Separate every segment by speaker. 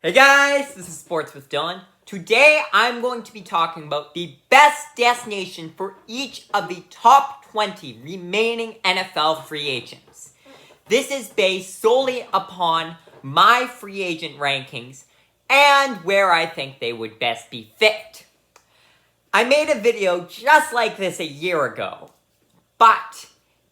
Speaker 1: Hey guys, this is Sports with Dylan. Today I'm going to be talking about the best destination for each of the top 20 remaining NFL free agents. This is based solely upon my free agent rankings and where I think they would best be fit. I made a video just like this a year ago, but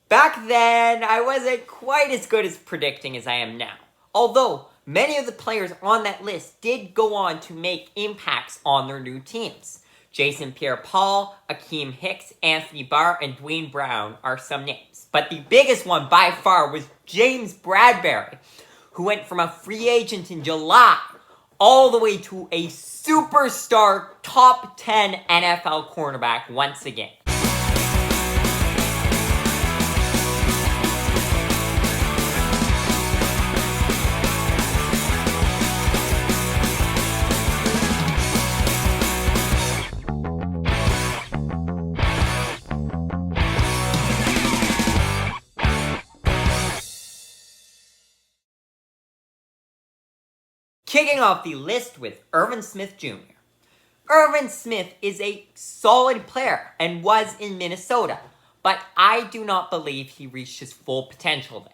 Speaker 1: back then I wasn't quite as good as predicting as I am now. Although many of the players on that list did go on to make impacts on their new teams. Jason Pierre-Paul, Akeem Hicks, Anthony Barr, and Dwayne Brown are some names. But the biggest one by far was James Bradberry, who went from a free agent in July all the way to a superstar top 10 NFL cornerback once again. Kicking off the list with Irvin Smith Jr. Irvin Smith is a solid player and was in Minnesota, but I do not believe he reached his full potential there.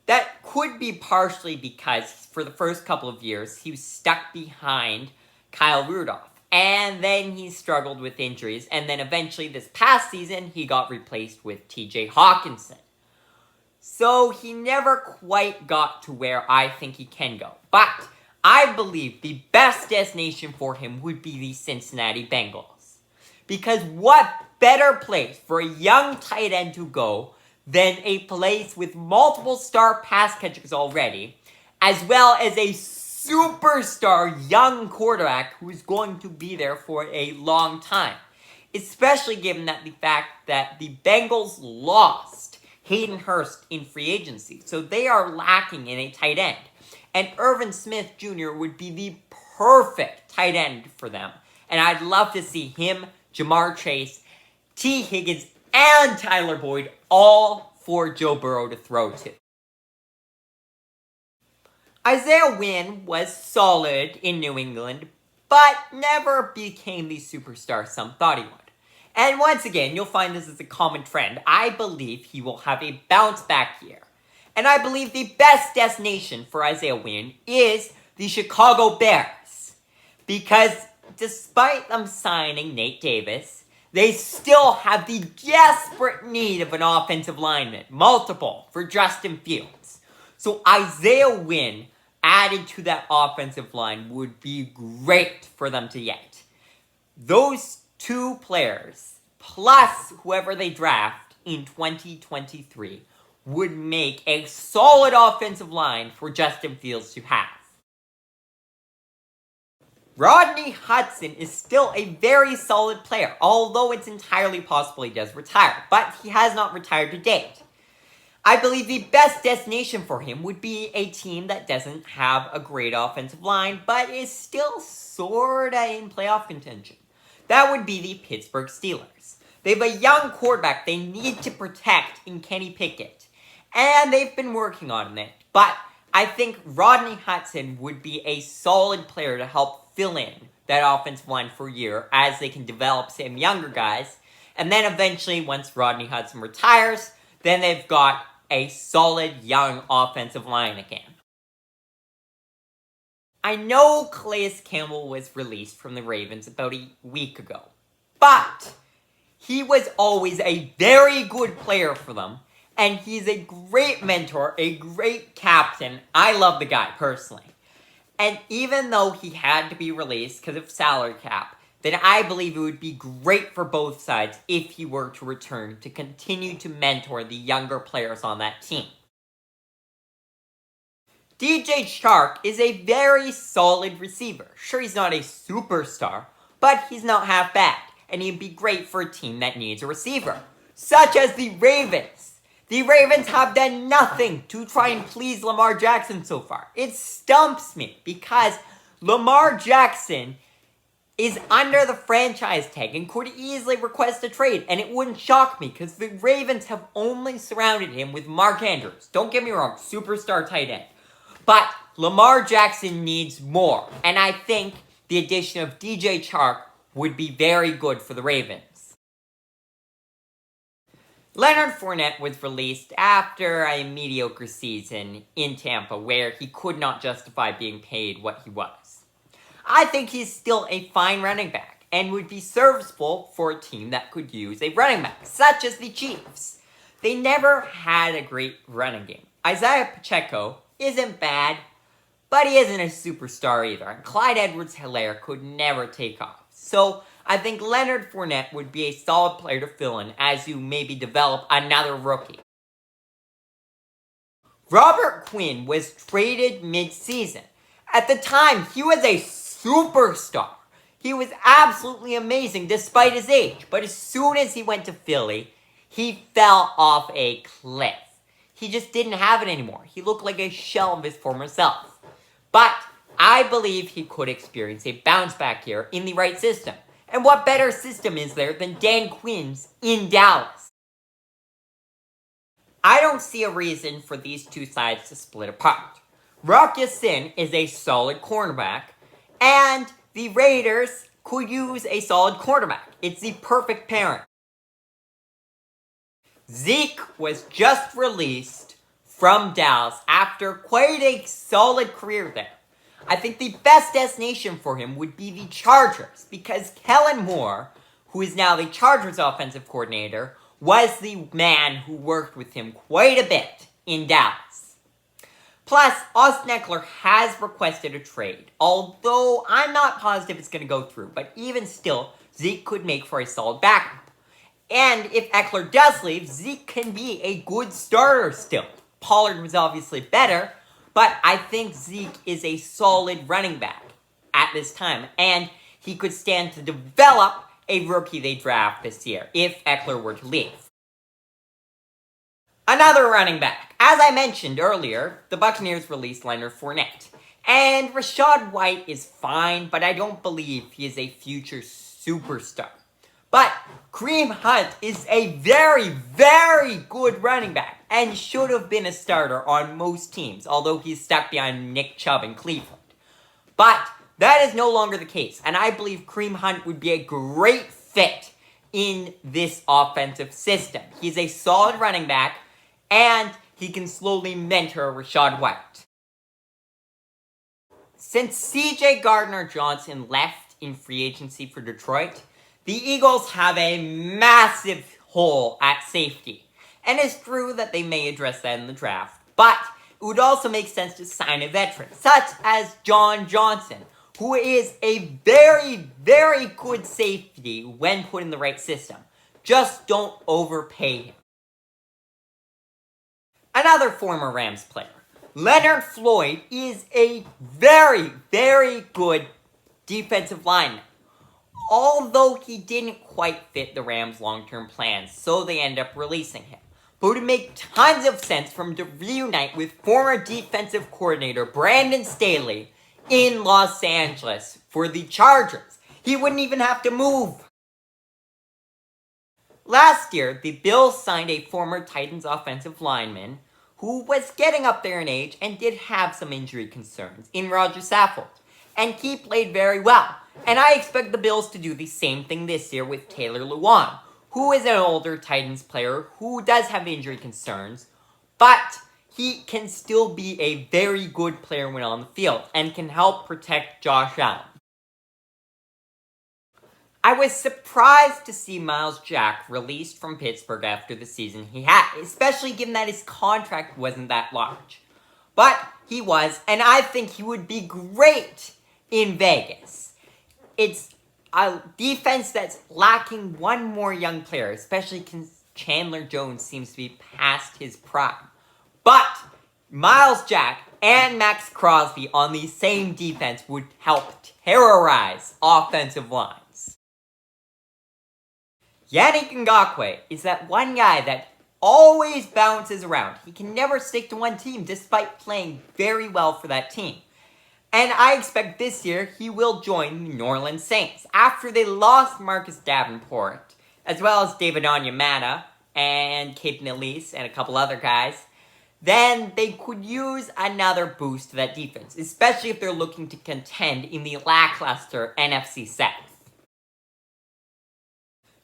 Speaker 1: That could be partially because for the first couple of years he was stuck behind Kyle Rudolph, and then he struggled with injuries, and then eventually this past season he got replaced with TJ Hawkinson. So he never quite got to where I think he can go. But I believe the best destination for him would be the Cincinnati Bengals. Because what better place for a young tight end to go than a place with multiple star pass catchers already, as well as a superstar young quarterback who is going to be there for a long time. Especially given that the fact that the Bengals lost Hayden Hurst in free agency. So they are lacking in a tight end. And Irvin Smith Jr. would be the perfect tight end for them. And I'd love to see him, Jamar Chase, T. Higgins, and Tyler Boyd all for Joe Burrow to throw to. Isaiah Wynn was solid in New England, but never became the superstar some thought he would. And once again, you'll find this is a common trend. I believe he will have a bounce back year. And I believe the best destination for Isaiah Wynn is the Chicago Bears. Because despite them signing Nate Davis, they still have the desperate need of an offensive lineman, multiple, for Justin Fields. So Isaiah Wynn added to that offensive line would be great for them to get. Those two players, plus whoever they draft in 2023, would make a solid offensive line for Justin Fields to have. Rodney Hudson is still a very solid player, although it's entirely possible he does retire, but he has not retired to date. I believe the best destination for him would be a team that doesn't have a great offensive line, but is still sorta in playoff contention. That would be the Pittsburgh Steelers. They have a young quarterback they need to protect in Kenny Pickett. And they've been working on it. But I think Rodney Hudson would be a solid player to help fill in that offensive line for a year as they can develop some younger guys. And then eventually, once Rodney Hudson retires, then they've got a solid young offensive line again. I know Calais Campbell was released from the Ravens about a week ago, but he was always a very good player for them, and he's a great mentor, a great captain. I love the guy, personally. And even though he had to be released because of salary cap, then I believe it would be great for both sides if he were to return to continue to mentor the younger players on that team. DJ Chark is a very solid receiver. Sure, he's not a superstar, but he's not half bad, and he'd be great for a team that needs a receiver, such as the Ravens. The Ravens have done nothing to try and please Lamar Jackson so far. It stumps me because Lamar Jackson is under the franchise tag and could easily request a trade, and it wouldn't shock me because the Ravens have only surrounded him with Mark Andrews. Don't get me wrong, superstar tight end. But Lamar Jackson needs more, and I think the addition of DJ Chark would be very good for the Ravens. Leonard Fournette was released after a mediocre season in Tampa where he could not justify being paid what he was. I think he's still a fine running back and would be serviceable for a team that could use a running back, such as the Chiefs. They never had a great running game. Isaiah Pacheco isn't bad, but he isn't a superstar either, and Clyde Edwards-Helaire could never take off. So I think Leonard Fournette would be a solid player to fill in as you maybe develop another rookie. Robert Quinn was traded mid-season. At the time, he was a superstar. He was absolutely amazing despite his age, but as soon as he went to Philly, he fell off a cliff. He just didn't have it anymore. He looked like a shell of his former self. But I believe he could experience a bounce back here in the right system. And what better system is there than Dan Quinn's in Dallas? I don't see a reason for these two sides to split apart. Rock Ya-Sin is a solid cornerback, and the Raiders could use a solid quarterback. It's the perfect pairing. Zeke was just released from Dallas after quite a solid career there. I think the best destination for him would be the Chargers, because Kellen Moore, who is now the Chargers offensive coordinator, was the man who worked with him quite a bit in Dallas. Plus, Austin Eckler has requested a trade, although I'm not positive it's going to go through, but even still, Zeke could make for a solid backup. And if Eckler does leave, Zeke can be a good starter still. Pollard was obviously better, but I think Zeke is a solid running back at this time, and he could stand to develop a rookie they draft this year if Eckler were to leave. Another running back. As I mentioned earlier, the Buccaneers released Leonard Fournette. And Rachaad White is fine, but I don't believe he is a future superstar. But Kareem Hunt is a very, very good running back and should have been a starter on most teams, although he's stuck behind Nick Chubb in Cleveland. But that is no longer the case, and I believe Kareem Hunt would be a great fit in this offensive system. He's a solid running back, and he can slowly mentor Rachaad White. Since C.J. Gardner-Johnson left in free agency for Detroit, the Eagles have a massive hole at safety. And it's true that they may address that in the draft, but it would also make sense to sign a veteran, such as John Johnson, who is a very, very good safety when put in the right system. Just don't overpay him. Another former Rams player, Leonard Floyd, is a very, very good defensive lineman. Although he didn't quite fit the Rams' long-term plans, so they end up releasing him. But it would make tons of sense for him to reunite with former defensive coordinator Brandon Staley in Los Angeles for the Chargers. He wouldn't even have to move. Last year, the Bills signed a former Titans offensive lineman who was getting up there in age and did have some injury concerns in Roger Saffold. And he played very well. And I expect the Bills to do the same thing this year with Taylor Lewan, who is an older Titans player who does have injury concerns, but he can still be a very good player when on the field and can help protect Josh Allen. I was surprised to see Myles Jack released from Pittsburgh after the season he had, especially given that his contract wasn't that large. But he was, and I think he would be great in Vegas. It's a defense that's lacking one more young player, especially since Chandler Jones seems to be past his prime. But Myles Jack and Max Crosby on the same defense would help terrorize offensive lines. Yannick Ngakoue is that one guy that always bounces around. He can never stick to one team despite playing very well for that team. And I expect this year he will join the New Orleans Saints. After they lost Marcus Davenport, as well as David Onyemata and Cape Nellis and a couple other guys, then they could use another boost to that defense, especially if they're looking to contend in the lackluster NFC South.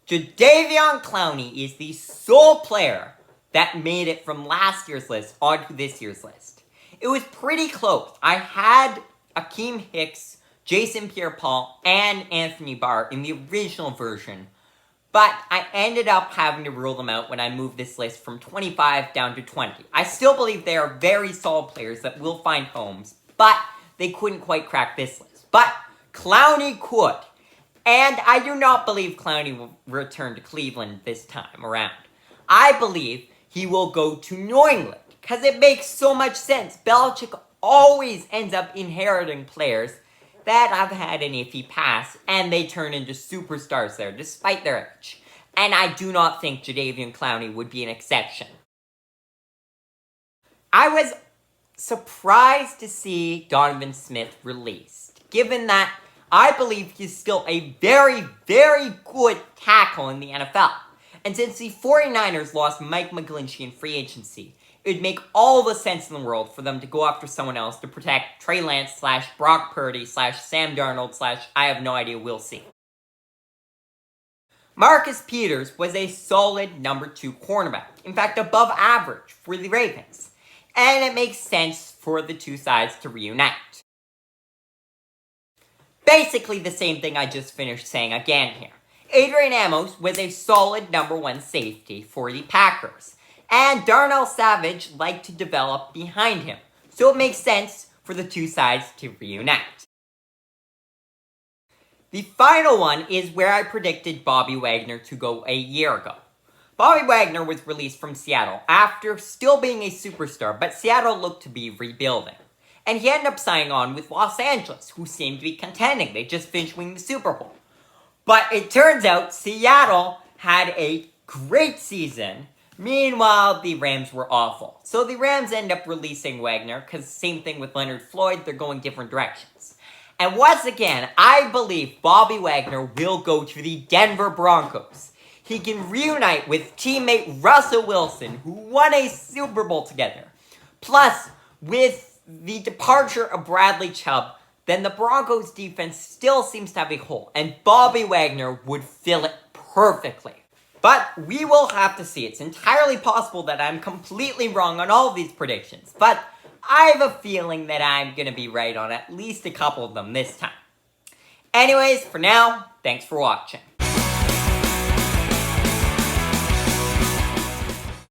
Speaker 1: Jadeveon Clowney is the sole player that made it from last year's list onto this year's list. It was pretty close. I had Akeem Hicks, Jason Pierre-Paul, and Anthony Barr in the original version, but I ended up having to rule them out when I moved this list from 25 down to 20. I still believe they are very solid players that will find homes, but they couldn't quite crack this list. But Clowney could. And I do not believe Clowney will return to Cleveland this time around. I believe he will go to New England, because it makes so much sense. Belichick always ends up inheriting players that have had an iffy past, and they turn into superstars there, despite their age. And I do not think Jadeveon Clowney would be an exception. I was surprised to see Donovan Smith released, given that I believe he's still a very, very good tackle in the NFL. And since the 49ers lost Mike McGlinchey in free agency, it would make all the sense in the world for them to go after someone else to protect Trey Lance / Brock Purdy / Sam Darnold / I have no idea, we'll see. Marcus Peters was a solid number 2 cornerback. In fact, above average for the Ravens. And it makes sense for the two sides to reunite. Basically the same thing I just finished saying again here. Adrian Amos was a solid number 1 safety for the Packers. And Darnell Savage liked to develop behind him. So it makes sense for the two sides to reunite. The final one is where I predicted Bobby Wagner to go a year ago. Bobby Wagner was released from Seattle after still being a superstar, but Seattle looked to be rebuilding. And he ended up signing on with Los Angeles, who seemed to be contending. They just finished winning the Super Bowl. But it turns out Seattle had a great season. Meanwhile, the Rams were awful. So the Rams end up releasing Wagner, because same thing with Leonard Floyd, they're going different directions. And once again, I believe Bobby Wagner will go to the Denver Broncos. He can reunite with teammate Russell Wilson, who won a Super Bowl together. Plus, with the departure of Bradley Chubb, then the Broncos defense still seems to have a hole, and Bobby Wagner would fill it perfectly. But we will have to see. It's entirely possible that I'm completely wrong on all of these predictions, but I have a feeling that I'm going to be right on at least a couple of them this time. Anyways, for now, thanks for watching.